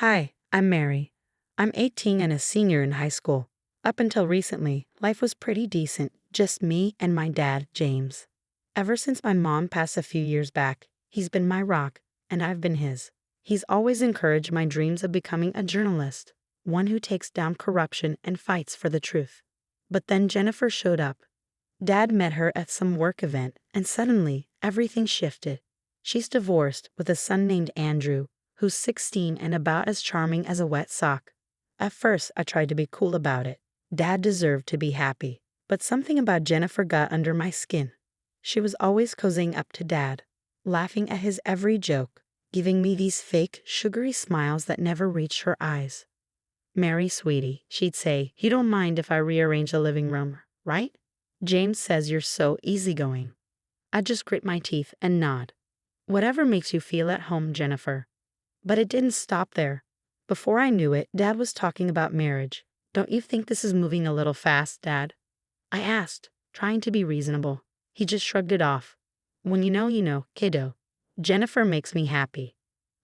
Hi, I'm Mary. I'm 18 and a senior in high school. Up until recently, life was pretty decent, just me and my dad, James. Ever since my mom passed a few years back, he's been my rock, and I've been his. He's always encouraged my dreams of becoming a journalist, one who takes down corruption and fights for the truth. But then Jennifer showed up. Dad met her at some work event, and suddenly, everything shifted. She's divorced with a son named Andrew, who's 16 and about as charming as a wet sock. At first, I tried to be cool about it. Dad deserved to be happy. But something about Jennifer got under my skin. She was always cozying up to Dad, laughing at his every joke, giving me these fake, sugary smiles that never reached her eyes. "Mary, sweetie," she'd say, "you don't mind if I rearrange the living room, right? James says you're so easygoing." I'd just grit my teeth and nod. "Whatever makes you feel at home, Jennifer." But it didn't stop there. Before I knew it, Dad was talking about marriage. "Don't you think this is moving a little fast, Dad?" I asked, trying to be reasonable. He just shrugged it off. "When you know, kiddo. Jennifer makes me happy."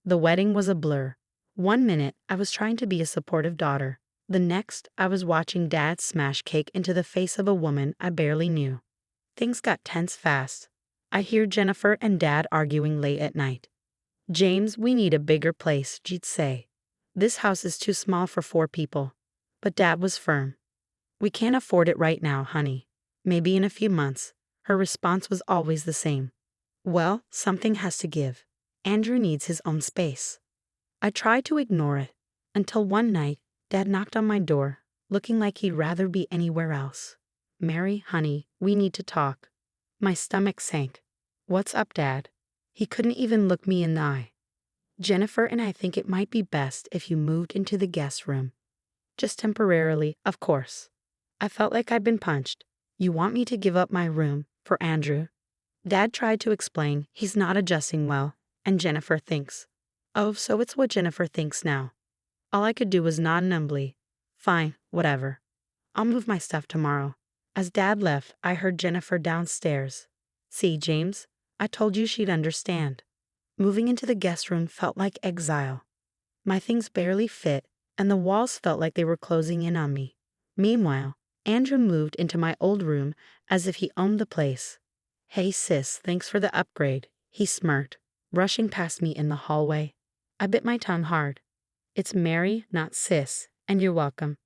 The wedding was a blur. One minute, I was trying to be a supportive daughter. The next, I was watching Dad smash cake into the face of a woman I barely knew. Things got tense fast. I hear Jennifer and Dad arguing late at night. "James, we need a bigger place," she'd say. "This house is too small for 4 people. But Dad was firm. "We can't afford it right now, honey. Maybe in a few months." Her response was always the same. "Well, something has to give. Andrew needs his own space." I tried to ignore it, until one night, Dad knocked on my door, looking like he'd rather be anywhere else. "Mary, honey, we need to talk." My stomach sank. "What's up, Dad?" He couldn't even look me in the eye. "Jennifer and I think it might be best if you moved into the guest room. Just temporarily, of course." I felt like I'd been punched. "You want me to give up my room for Andrew?" Dad tried to explain he's not adjusting well, and Jennifer thinks. Oh, so it's what Jennifer thinks now. All I could do was nod numbly. "Fine, whatever. I'll move my stuff tomorrow." As Dad left, I heard Jennifer downstairs. "See, James, I told you she'd understand." Moving into the guest room felt like exile. My things barely fit, and the walls felt like they were closing in on me. Meanwhile, Andrew moved into my old room as if he owned the place. "Hey sis, thanks for the upgrade," he smirked, rushing past me in the hallway. I bit my tongue hard. "It's Mary, not sis, and you're welcome,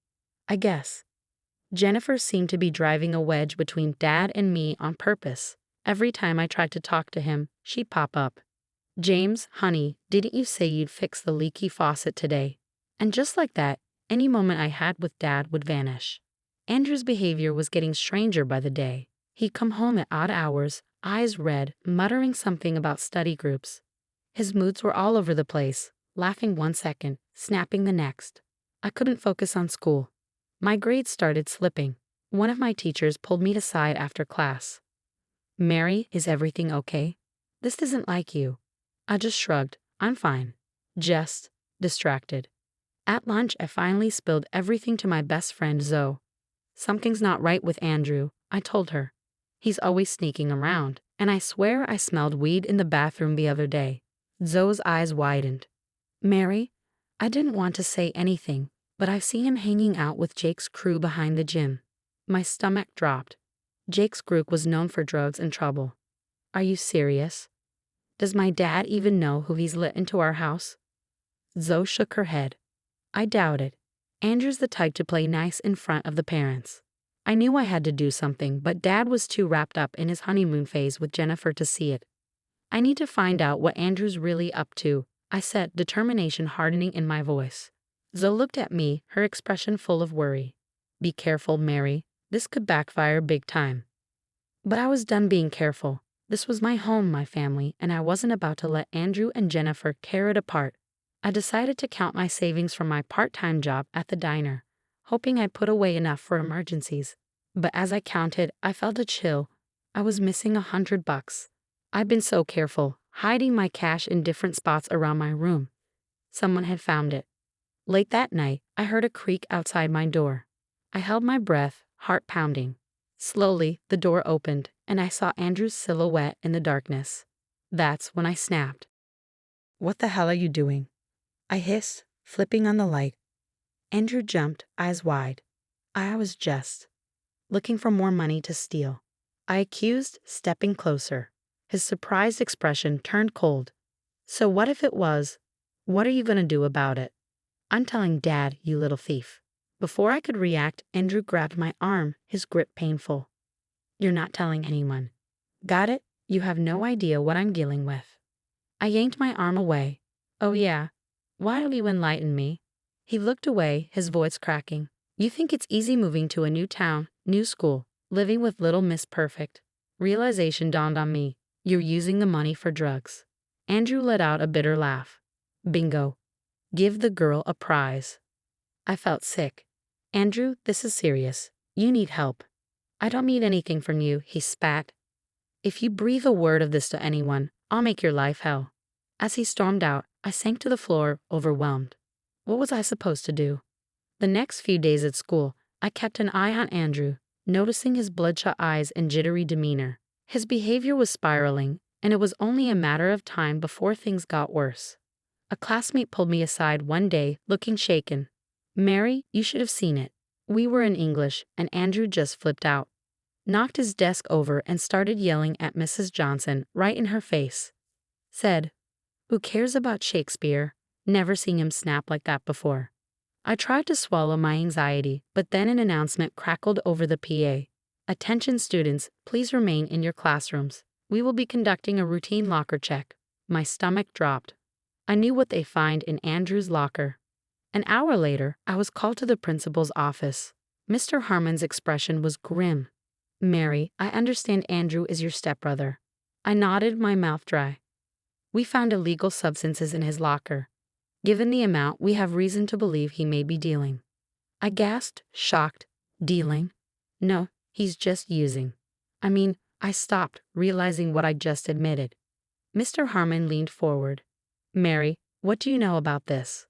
I guess." Jennifer seemed to be driving a wedge between Dad and me on purpose. Every time I tried to talk to him, she'd pop up. "James, honey, didn't you say you'd fix the leaky faucet today?" And just like that, any moment I had with Dad would vanish. Andrew's behavior was getting stranger by the day. He'd come home at odd hours, eyes red, muttering something about study groups. His moods were all over the place, laughing one second, snapping the next. I couldn't focus on school. My grades started slipping. One of my teachers pulled me aside after class. "Mary, is everything okay? This isn't like you." I just shrugged. "I'm fine. Just distracted." At lunch, I finally spilled everything to my best friend, Zoe. "Something's not right with Andrew," I told her. "He's always sneaking around, and I swear I smelled weed in the bathroom the other day." Zoe's eyes widened. "Mary, I didn't want to say anything, but I've seen him hanging out with Jake's crew behind the gym." My stomach dropped. Jake's group was known for drugs and trouble. "Are you serious? Does my dad even know who he's let into our house?" Zoe shook her head. "I doubt it. Andrew's the type to play nice in front of the parents." I knew I had to do something, but Dad was too wrapped up in his honeymoon phase with Jennifer to see it. "I need to find out what Andrew's really up to," I said, determination hardening in my voice. Zoe looked at me, her expression full of worry. "Be careful, Mary. This could backfire big time." But I was done being careful. This was my home, my family, and I wasn't about to let Andrew and Jennifer tear it apart. I decided to count my savings from my part-time job at the diner, hoping I'd put away enough for emergencies. But as I counted, I felt a chill. I was missing $100. I'd been so careful, hiding my cash in different spots around my room. Someone had found it. Late that night, I heard a creak outside my door. I held my breath, heart pounding. Slowly, the door opened, and I saw Andrew's silhouette in the darkness. That's when I snapped. "What the hell are you doing?" I hissed, Flipping on the light, Andrew jumped, eyes wide. I was just looking for more money to steal, I accused, stepping closer. His surprised expression turned cold. So what if it was? What are you going to do about it? I'm telling Dad, you little thief. Before I could react, Andrew grabbed my arm, his grip painful. You're not telling anyone. Got it? You have no idea what I'm dealing with. I yanked my arm away. Oh yeah? Why don't you enlighten me? He looked away, his voice cracking. You think it's easy moving to a new town, new school, living with little Miss Perfect. Realization dawned on me. You're using the money for drugs. Andrew let out a bitter laugh. Bingo. Give the girl a prize. I felt sick. Andrew, this is serious. You need help. I don't need anything from you, he spat. If you breathe a word of this to anyone, I'll make your life hell. As he stormed out, I sank to the floor, overwhelmed. What was I supposed to do? The next few days at school, I kept an eye on Andrew, noticing his bloodshot eyes and jittery demeanor. His behavior was spiraling, and it was only a matter of time before things got worse. A classmate pulled me aside one day, looking shaken. Mary, you should have seen it. We were in English, and Andrew just flipped out. Knocked his desk over and started yelling at Mrs. Johnson right in her face. Said, who cares about Shakespeare? Never seen him snap like that before. I tried to swallow my anxiety, but then an announcement crackled over the PA. Attention students, please remain in your classrooms. We will be conducting a routine locker check. My stomach dropped. I knew what they find in Andrew's locker. An hour later, I was called to the principal's office. Mr. Harmon's expression was grim. Mary, I understand Andrew is your stepbrother. I nodded, my mouth dry. We found illegal substances in his locker. Given the amount, we have reason to believe he may be dealing. I gasped, shocked. Dealing? No, he's just using. I stopped, realizing what I just admitted. Mr. Harmon leaned forward. Mary, what do you know about this?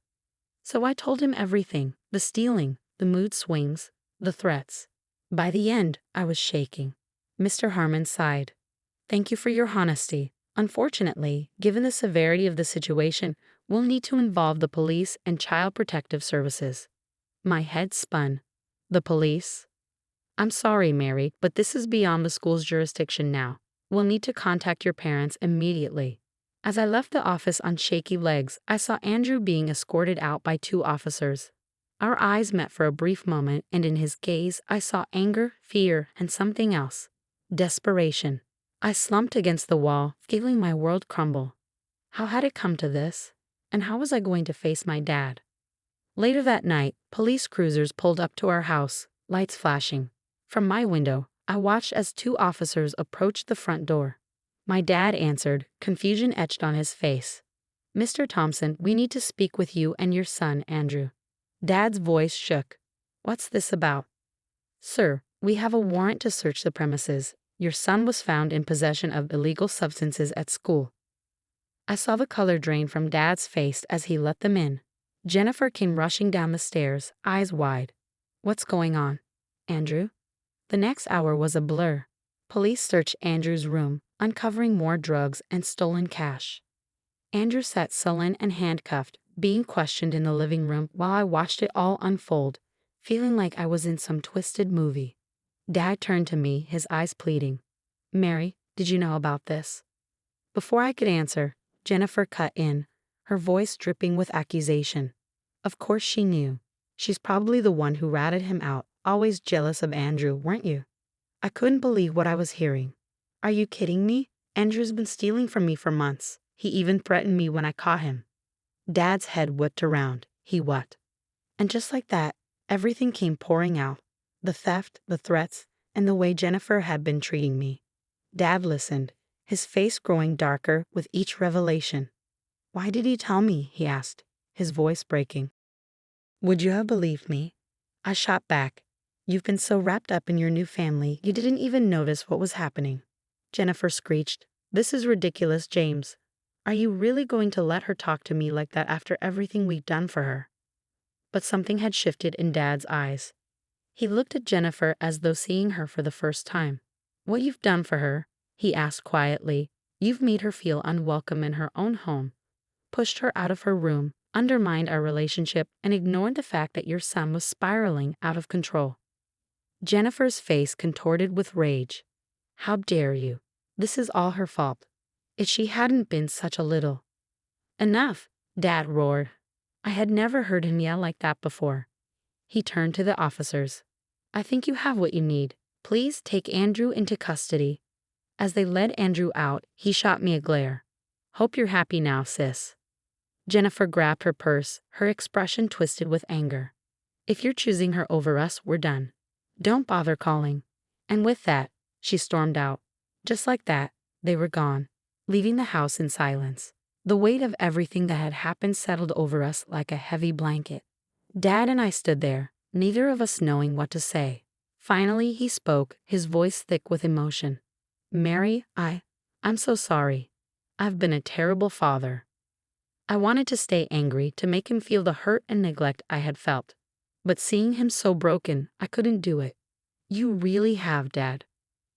So I told him everything, the stealing, the mood swings, the threats. By the end, I was shaking. Mr. Harmon sighed. Thank you for your honesty. Unfortunately, given the severity of the situation, we'll need to involve the police and child protective services. My head spun. The police? I'm sorry, Mary, but this is beyond the school's jurisdiction now. We'll need to contact your parents immediately. As I left the office on shaky legs, I saw Andrew being escorted out by 2 officers. Our eyes met for a brief moment, and in his gaze I saw anger, fear, and something else. Desperation. I slumped against the wall, feeling my world crumble. How had it come to this? And how was I going to face my dad? Later that night, police cruisers pulled up to our house, lights flashing. From my window, I watched as 2 officers approached the front door. My dad answered, confusion etched on his face. Mr. Thompson, we need to speak with you and your son, Andrew. Dad's voice shook. What's this about? Sir, we have a warrant to search the premises. Your son was found in possession of illegal substances at school. I saw the color drain from Dad's face as he let them in. Jennifer came rushing down the stairs, eyes wide. What's going on? Andrew? The next hour was a blur. Police searched Andrew's room, uncovering more drugs and stolen cash. Andrew sat sullen and handcuffed, being questioned in the living room while I watched it all unfold, feeling like I was in some twisted movie. Dad turned to me, his eyes pleading. Mary, did you know about this? Before I could answer, Jennifer cut in, her voice dripping with accusation. Of course she knew. She's probably the one who ratted him out, always jealous of Andrew, weren't you? I couldn't believe what I was hearing. Are you kidding me? Andrew's been stealing from me for months. He even threatened me when I caught him. Dad's head whipped around. He what? And just like that, everything came pouring out. The theft, the threats, and the way Jennifer had been treating me. Dad listened, his face growing darker with each revelation. Why did he tell me? He asked, his voice breaking. Would you have believed me? I shot back. You've been so wrapped up in your new family, you didn't even notice what was happening. Jennifer screeched. This is ridiculous, James. Are you really going to let her talk to me like that after everything we've done for her? But something had shifted in Dad's eyes. He looked at Jennifer as though seeing her for the first time. What you've done for her, he asked quietly. You've made her feel unwelcome in her own home, pushed her out of her room, undermined our relationship, and ignored the fact that your son was spiraling out of control. Jennifer's face contorted with rage. How dare you? This is all her fault. If she hadn't been such a little. Enough, Dad roared. I had never heard him yell like that before. He turned to the officers. I think you have what you need. Please take Andrew into custody. As they led Andrew out, he shot me a glare. Hope you're happy now, sis. Jennifer grabbed her purse, her expression twisted with anger. If you're choosing her over us, we're done. Don't bother calling. And with that, she stormed out. Just like that, they were gone, leaving the house in silence. The weight of everything that had happened settled over us like a heavy blanket. Dad and I stood there, neither of us knowing what to say. Finally, he spoke, his voice thick with emotion. Mary, I'm so sorry. I've been a terrible father. I wanted to stay angry to make him feel the hurt and neglect I had felt. But seeing him so broken, I couldn't do it. You really have, Dad.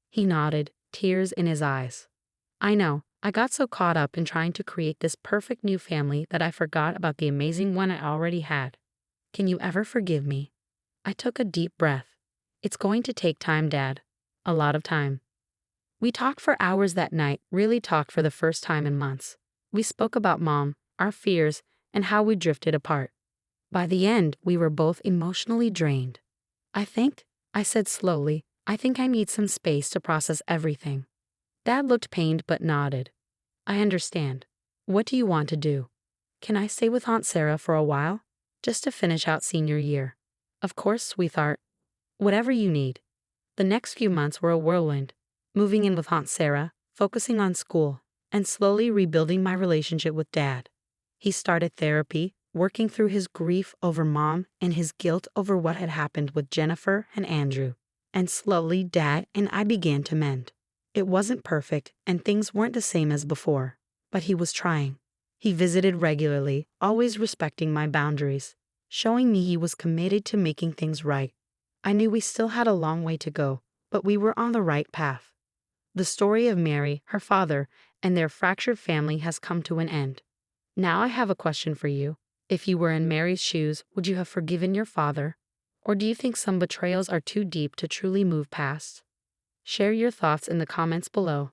He nodded, tears in his eyes. I know, I got so caught up in trying to create this perfect new family that I forgot about the amazing one I already had. Can you ever forgive me? I took a deep breath. It's going to take time, Dad. A lot of time. We talked for hours that night, really talked for the first time in months. We spoke about Mom, our fears, and how we drifted apart. By the end, we were both emotionally drained. I said slowly, I think I need some space to process everything. Dad looked pained but nodded. I understand. What do you want to do? Can I stay with Aunt Sarah for a while? Just to finish out senior year. Of course, sweetheart. Whatever you need. The next few months were a whirlwind. Moving in with Aunt Sarah, focusing on school, and slowly rebuilding my relationship with Dad. He started therapy, working through his grief over Mom and his guilt over what had happened with Jennifer and Andrew. And slowly, Dad and I began to mend. It wasn't perfect, and things weren't the same as before, but he was trying. He visited regularly, always respecting my boundaries, showing me he was committed to making things right. I knew we still had a long way to go, but we were on the right path. The story of Mary, her father, and their fractured family has come to an end. Now I have a question for you. If you were in Mary's shoes, would you have forgiven your father? Or do you think some betrayals are too deep to truly move past? Share your thoughts in the comments below.